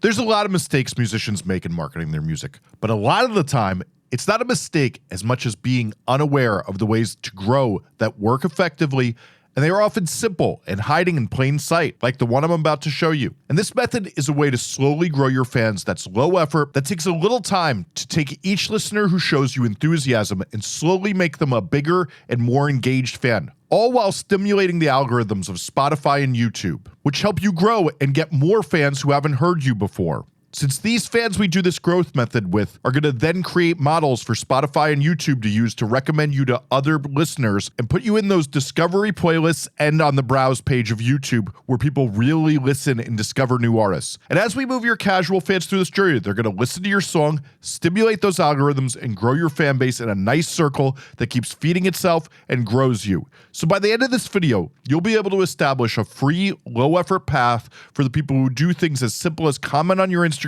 There's a lot of mistakes musicians make in marketing their music, but a lot of the time, it's not a mistake as much as being unaware of the ways to grow that work effectively, and they are often simple and hiding in plain sight, like the one I'm about to show you. And this method is a way to slowly grow your fans that's low effort, that takes a little time to take each listener who shows you enthusiasm and slowly make them a bigger and more engaged fan, all while stimulating the algorithms of Spotify and YouTube, which help you grow and get more fans who haven't heard you before. Since these fans we do this growth method with are going to then create models for Spotify and YouTube to use to recommend you to other listeners and put you in those discovery playlists and on the browse page of YouTube where people really listen and discover new artists. And as we move your casual fans through this journey, they're going to listen to your song, stimulate those algorithms, and grow your fan base in a nice circle that keeps feeding itself and grows you. So by the end of this video, you'll be able to establish a free, low-effort path for the people who do things as simple as comment on your Instagram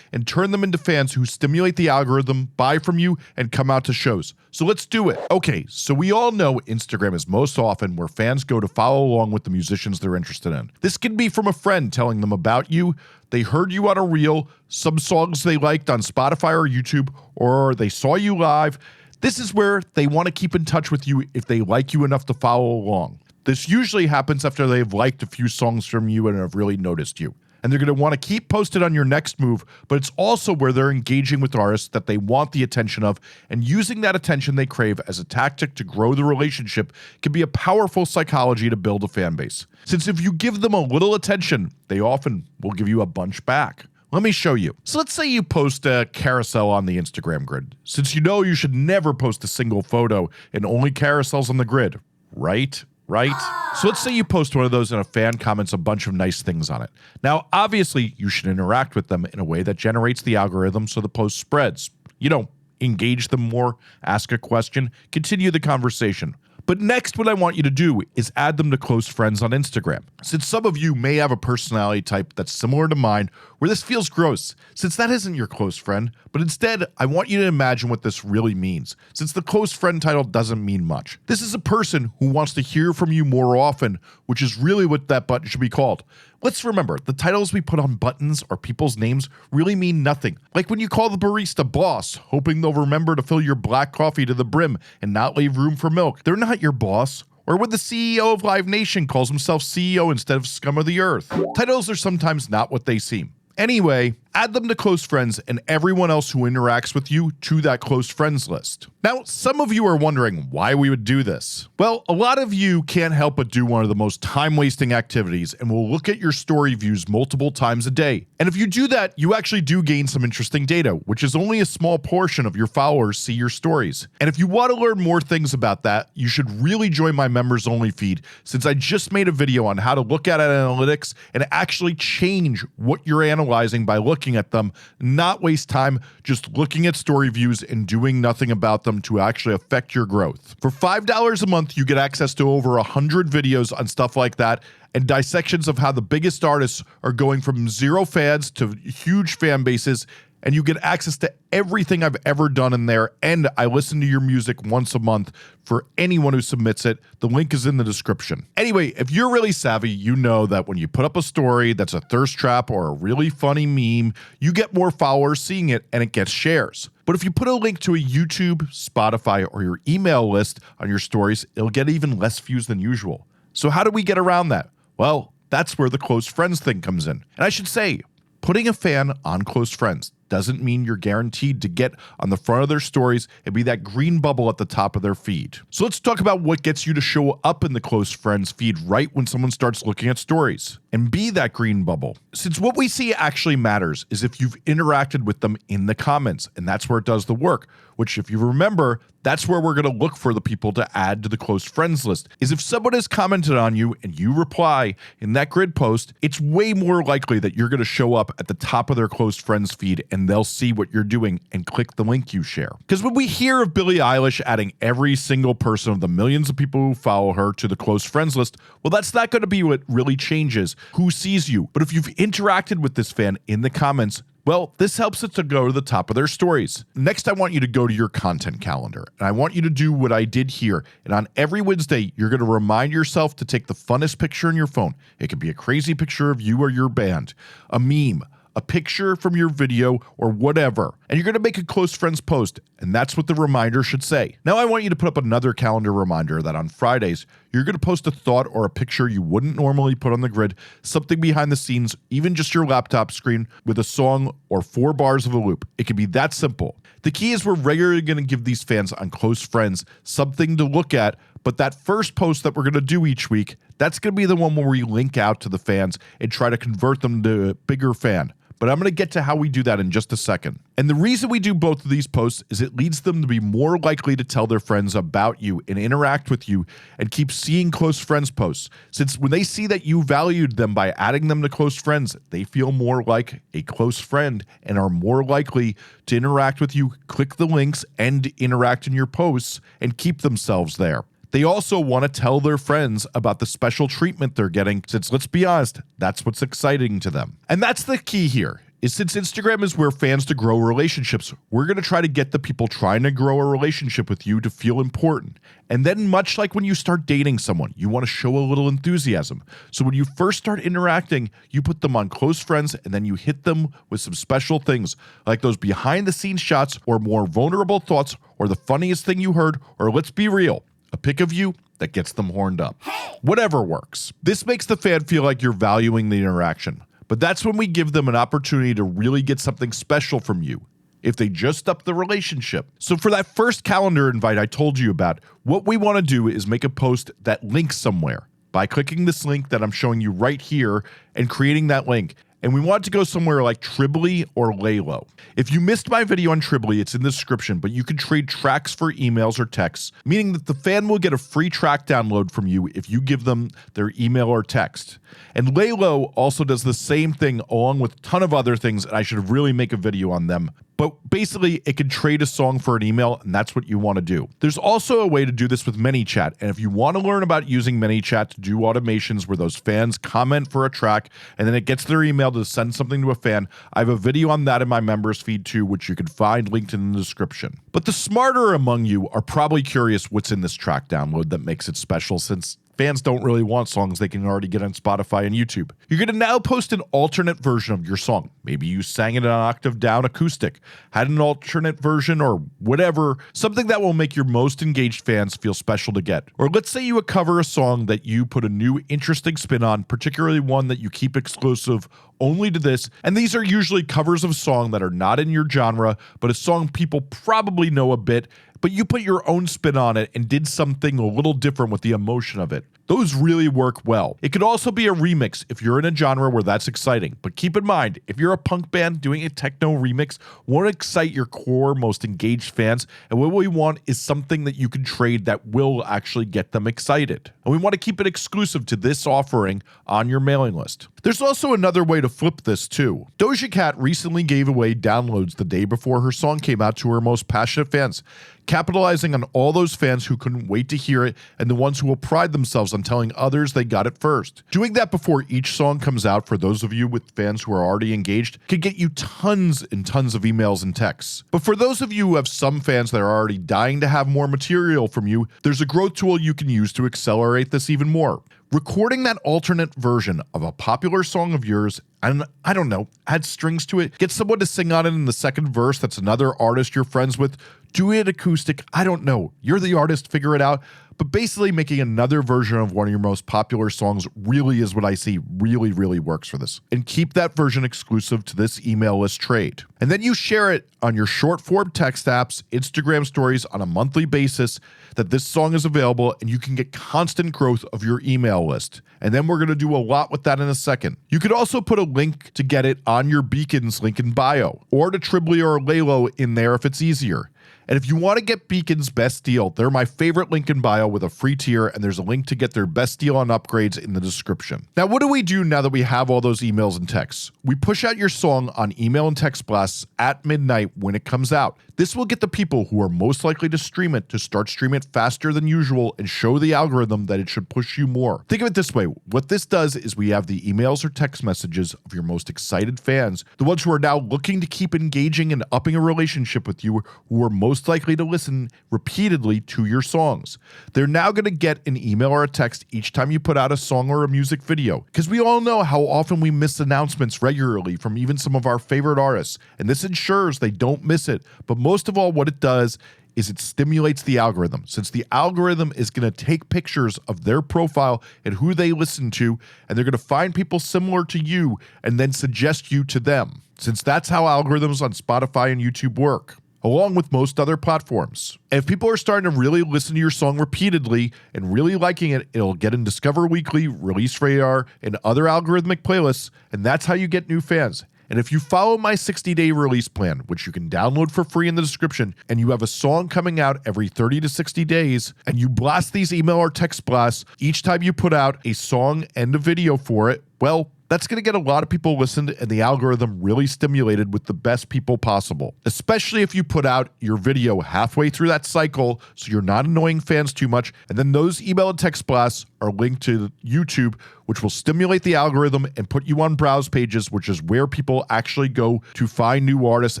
and turn them into fans who stimulate the algorithm, buy from you, and come out to shows. So let's do it. Okay, so we all know Instagram is most often where fans go to follow along with the musicians they're interested in. This can be from a friend telling them about you, they heard you on a reel, some songs they liked on Spotify or YouTube, or they saw you live. This is where they want to keep in touch with you if they like you enough to follow along. This usually happens after they've liked a few songs from you and have really noticed you. And they're going to want to keep posted on your next move, but it's also where they're engaging with artists that they want the attention of, and using that attention they crave as a tactic to grow the relationship can be a powerful psychology to build a fan base. Since if you give them a little attention, they often will give you a bunch back. Let me show you. So let's say you post a carousel on the Instagram grid. Since you know you should never post a single photo and only carousels on the grid, right? So let's say you post one of those and a fan comments a bunch of nice things on it. Now, obviously, you should interact with them in a way that generates the algorithm so the post spreads. You know, engage them more, ask a question, continue the conversation. But next, what I want you to do is add them to close friends on Instagram. Since some of you may have a personality type that's similar to mine, where this feels gross, since that isn't your close friend, but instead, I want you to imagine what this really means, since the close friend title doesn't mean much. This is a person who wants to hear from you more often, which is really what that button should be called. Let's remember, the titles we put on buttons or people's names really mean nothing. Like when you call the barista boss, hoping they'll remember to fill your black coffee to the brim and not leave room for milk. They're not your boss. Or when the CEO of Live Nation calls himself CEO instead of scum of the earth. Titles are sometimes not what they seem. Anyway, add them to close friends and everyone else who interacts with you to that close friends list. Now, some of you are wondering why we would do this. Well, a lot of you can't help but do one of the most time-wasting activities and will look at your story views multiple times a day. And if you do that, you actually do gain some interesting data, which is only a small portion of your followers see your stories. And if you want to learn more things about that, you should really join my members only feed, since I just made a video on how to look at analytics and actually change what you're analyzing by looking at them, not waste time just looking at story views and doing nothing about them to actually affect your growth. For $5 a month, you get access to over 100 videos on stuff like that and dissections of how the biggest artists are going from 0 fans to huge fan bases, and you get access to everything I've ever done in there, and I listen to your music once a month for anyone who submits it. The link is in the description. Anyway, if you're really savvy, you know that when you put up a story that's a thirst trap or a really funny meme, you get more followers seeing it and it gets shares. But if you put a link to a YouTube, Spotify, or your email list on your stories, it'll get even less views than usual. So how do we get around that? Well, that's where the close friends thing comes in. And I should say, putting a fan on close friends doesn't mean you're guaranteed to get on the front of their stories and be that green bubble at the top of their feed. So let's talk about what gets you to show up in the close friends feed right when someone starts looking at stories and be that green bubble. Since what we see actually matters is if you've interacted with them in the comments, and that's where it does the work, which if you remember, that's where we're going to look for the people to add to the close friends list, is if someone has commented on you and you reply in that grid post, it's way more likely that you're going to show up at the top of their close friends feed and they'll see what you're doing and click the link you share. Because when we hear of Billie Eilish adding every single person of the millions of people who follow her to the close friends list, well, that's not going to be what really changes who sees you. But if you've interacted with this fan in the comments, well, this helps it to go to the top of their stories. Next, I want you to go to your content calendar, and I want you to do what I did here. And on every Wednesday, you're going to remind yourself to take the funnest picture in your phone. It could be a crazy picture of you or your band, a meme, a picture from your video, or whatever. And you're going to make a close friends post, and that's what the reminder should say. Now I want you to put up another calendar reminder that on Fridays, you're going to post a thought or a picture you wouldn't normally put on the grid, something behind the scenes, even just your laptop screen with a song or 4 bars of a loop. It can be that simple. The key is we're regularly going to give these fans on Close Friends something to look at, but that first post that we're going to do each week, that's going to be the one where we link out to the fans and try to convert them to a bigger fan. But I'm going to get to how we do that in just a second. And the reason we do both of these posts is it leads them to be more likely to tell their friends about you and interact with you and keep seeing Close Friends posts. Since when they see that you valued them by adding them to Close Friends, they feel more like a close friend and are more likely to interact with you, click the links, and interact in your posts and keep themselves there. They also want to tell their friends about the special treatment they're getting, since let's be honest, that's what's exciting to them. And that's the key here, is since Instagram is where fans to grow relationships, we're going to try to get the people trying to grow a relationship with you to feel important. And then much like when you start dating someone, you want to show a little enthusiasm. So when you first start interacting, you put them on Close Friends and then you hit them with some special things like those behind the scenes shots or more vulnerable thoughts or the funniest thing you heard, or let's be real, a pic of you that gets them horned up. Whatever works. This makes the fan feel like you're valuing the interaction. But that's when we give them an opportunity to really get something special from you, if they just up the relationship. So for that first calendar invite I told you about, what we want to do is make a post that links somewhere by clicking this link that I'm showing you right here and creating that link. And we want it to go somewhere like Tribly or Laylo. If you missed my video on Tribly, it's in the description, but you can trade tracks for emails or texts, meaning that the fan will get a free track download from you if you give them their email or text. And Laylo also does the same thing along with a ton of other things, and I should really make a video on them. But basically, it can trade a song for an email, and that's what you want to do. There's also a way to do this with ManyChat, and if you want to learn about using ManyChat to do automations where those fans comment for a track, and then it gets their email to send something to a fan, I have a video on that in my members feed too, which you can find linked in the description. But the smarter among you are probably curious what's in this track download that makes it special, since fans don't really want songs they can already get on Spotify and YouTube. You're going to now post an alternate version of your song. Maybe you sang it an octave down acoustic, had an alternate version or whatever, something that will make your most engaged fans feel special to get. Or let's say you cover a song that you put a new interesting spin on, particularly one that you keep exclusive only to this, and these are usually covers of song that are not in your genre, but a song people probably know a bit, but you put your own spin on it and did something a little different with the emotion of it. Those really work well. It could also be a remix if you're in a genre where that's exciting. But keep in mind, if you're a punk band doing a techno remix, won't excite your core, most engaged fans. And what we want is something that you can trade that will actually get them excited. And we want to keep it exclusive to this offering on your mailing list. There's also another way to flip this too. Doja Cat recently gave away downloads the day before her song came out to her most passionate fans, capitalizing on all those fans who couldn't wait to hear it and the ones who will pride themselves on telling others they got it first. Doing that before each song comes out for those of you with fans who are already engaged could get you tons and tons of emails and texts. But for those of you who have some fans that are already dying to have more material from you, there's a growth tool you can use to accelerate this even more. Recording that alternate version of a popular song of yours and, I don't know, add strings to it, get someone to sing on it in the second verse that's another artist you're friends with, do it acoustic, I don't know, you're the artist, figure it out. But basically making another version of one of your most popular songs really is what I see really works for this. And keep that version exclusive to this email list trade. And then you share it on your short form text apps, Instagram stories on a monthly basis that this song is available, and you can get constant growth of your email list. And then we're going to do a lot with that in a second. You could also put a link to get it on your Beacons link in bio, or to Tribly or Laylo in there if it's easier. And if you want to get Beacon's best deal, they're my favorite link in bio with a free tier, and there's a link to get their best deal on upgrades in the description. Now, what do we do now that we have all those emails and texts? We push out your song on email and text blasts at midnight when it comes out. This will get the people who are most likely to stream it to start streaming it faster than usual and show the algorithm that it should push you more. Think of it this way. What this does is we have the emails or text messages of your most excited fans, the ones who are now looking to keep engaging and upping a relationship with you, who are most likely to listen repeatedly to your songs. They're now going to get an email or a text each time you put out a song or a music video, because we all know how often we miss announcements regularly from even some of our favorite artists, and this ensures they don't miss it. But most of all, what it does is it stimulates the algorithm, since the algorithm is going to take pictures of their profile and who they listen to, and they're going to find people similar to you and then suggest you to them, since that's how algorithms on Spotify and YouTube work, along with most other platforms. And if people are starting to really listen to your song repeatedly and really liking it, it'll get in Discover Weekly, Release Radar, and other algorithmic playlists, and that's how you get new fans. And if you follow my 60-day release plan, which you can download for free in the description, and you have a song coming out every 30 to 60 days, and you blast these email or text blasts each time you put out a song and a video for it, well, that's going to get a lot of people listened and the algorithm really stimulated with the best people possible, especially if you put out your video halfway through that cycle so you're not annoying fans too much, and then those email and text blasts are linked to YouTube, which will stimulate the algorithm and put you on browse pages, which is where people actually go to find new artists,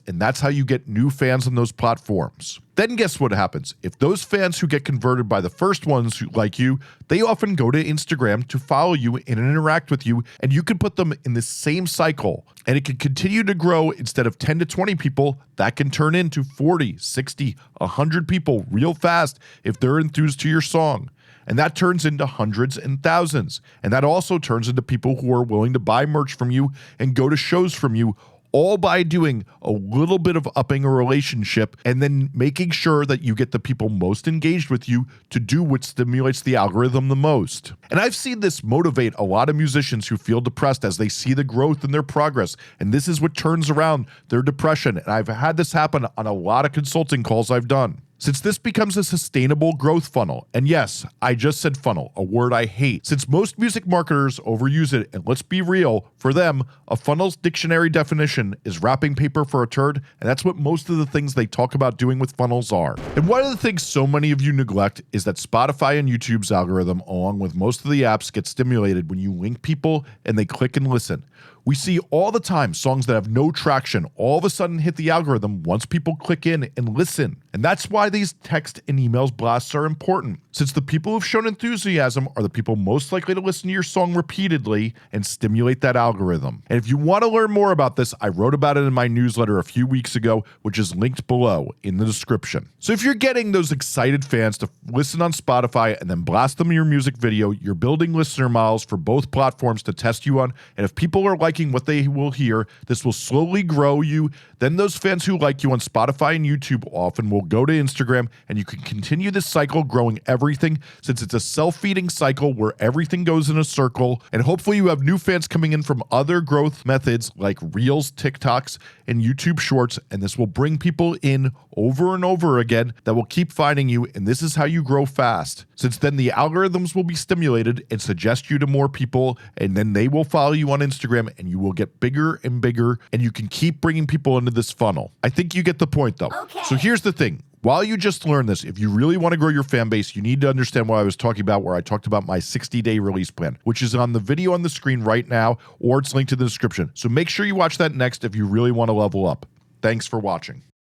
and that's how you get new fans on those platforms. Then guess what happens? If those fans who get converted by the first ones who like you, they often go to Instagram to follow you and interact with you, and you can put them in the same cycle, and it can continue to grow. Instead of 10 to 20 people, that can turn into 40, 60, 100 people real fast if they're enthused to your song. And that turns into hundreds and thousands. And that also turns into people who are willing to buy merch from you and go to shows from you, all by doing a little bit of upping a relationship and then making sure that you get the people most engaged with you to do what stimulates the algorithm the most. And I've seen this motivate a lot of musicians who feel depressed as they see the growth in their progress, and this is what turns around their depression. And I've had this happen on a lot of consulting calls I've done. Since this becomes a sustainable growth funnel, and yes, I just said funnel, a word I hate, since most music marketers overuse it, and let's be real, for them, a funnel's dictionary definition is wrapping paper for a turd, and that's what most of the things they talk about doing with funnels are. And one of the things so many of you neglect is that Spotify and YouTube's algorithm, along with most of the apps, get stimulated when you link people and they click and listen. We see all the time songs that have no traction all of a sudden hit the algorithm once people click in and listen. And that's why these text and emails blasts are important, since the people who've shown enthusiasm are the people most likely to listen to your song repeatedly and stimulate that algorithm. And if you want to learn more about this, I wrote about it in my newsletter a few weeks ago, which is linked below in the description. So if you're getting those excited fans to listen on Spotify and then blast them in your music video, you're building listener models for both platforms to test you on. And if people are liking what they will hear, this will slowly grow you. Then those fans who like you on Spotify and YouTube often will go to Instagram, and you can continue this cycle growing everything, since it's a self-feeding cycle where everything goes in a circle. And hopefully you have new fans coming in from other growth methods like Reels, TikToks, and YouTube Shorts, and this will bring people in over and over again that will keep finding you, and this is how you grow fast, since then the algorithms will be stimulated and suggest you to more people, and then they will follow you on Instagram, and you will get bigger and bigger, and you can keep bringing people into this funnel. I think you get the point though. Okay. So here's the thing. While you just learned this, if you really want to grow your fan base, you need to understand what I was talking about, where I talked about my 60-day release plan, which is on the video on the screen right now, or it's linked in the description. So make sure you watch that next if you really want to level up. Thanks for watching.